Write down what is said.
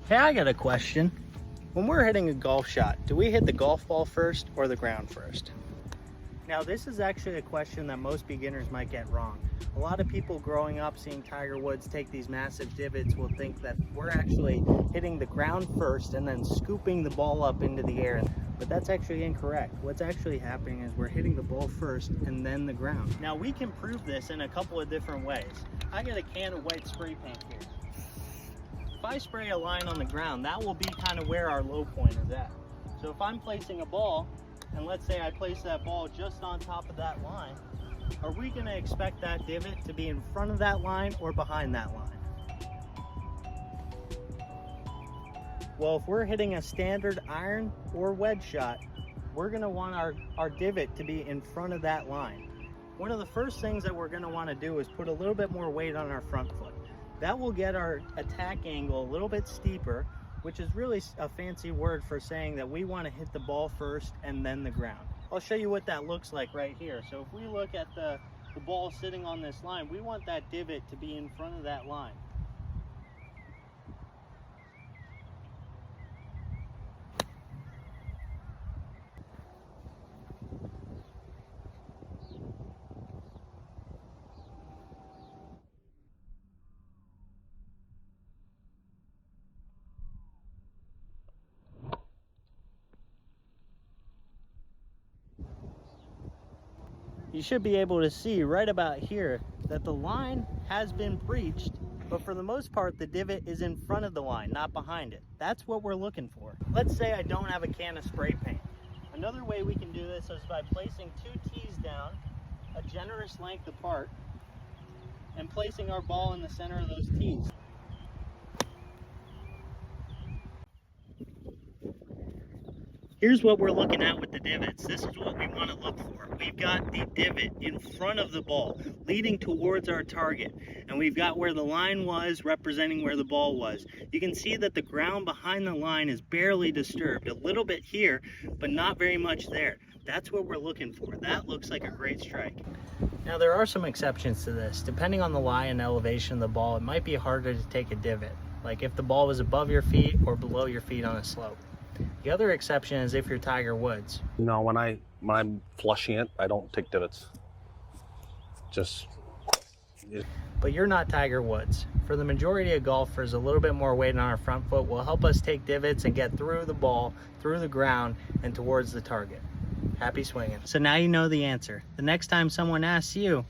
Hey, I got a question. When we're hitting a golf shot, do we hit the golf ball first or the ground first? Now, this is actually a question that most beginners might get wrong. A lot of people growing up seeing Tiger Woods take these massive divots will think that we're actually hitting the ground first and then scooping the ball up into the air. But that's actually incorrect. What's actually happening is we're hitting the ball first and then the ground. Now, we can prove this in a couple of different ways. I got a can of white spray paint here. If I spray a line on the ground, that will be kind of where our low point is at. So if I'm placing a ball, and let's say I place that ball just on top of that line, are we going to expect that divot to be in front of that line or behind that line? Well, if we're hitting a standard iron or wedge shot, we're going to want our divot to be in front of that line. One of the first things that we're going to want to do is put a little bit more weight on our front foot. That will get our attack angle a little bit steeper, which is really a fancy word for saying that we want to hit the ball first and then the ground. I'll show you what that looks like right here. So if we look at the ball sitting on this line, we want that divot to be in front of that line. You should be able to see right about here that the line has been breached, but for the most part, the divot is in front of the line, not behind it. That's what we're looking for. Let's say I don't have a can of spray paint. Another way we can do this is by placing two tees down, a generous length apart, and placing our ball in the center of those tees. Here's what we're looking at with the divots. This is what we want to look for. We've got the divot in front of the ball, leading towards our target. And we've got where the line was, representing where the ball was. You can see that the ground behind the line is barely disturbed. A little bit here, but not very much there. That's what we're looking for. That looks like a great strike. Now, there are some exceptions to this. Depending on the lie and elevation of the ball, it might be harder to take a divot. Like if the ball was above your feet or below your feet on a slope. The other exception is if you're Tiger Woods. No, when I'm flushing it, I don't take divots. But you're not Tiger Woods. For the majority of golfers, a little bit more weight on our front foot will help us take divots and get through the ball, through the ground, and towards the target. Happy swinging. So now you know the answer. The next time someone asks you,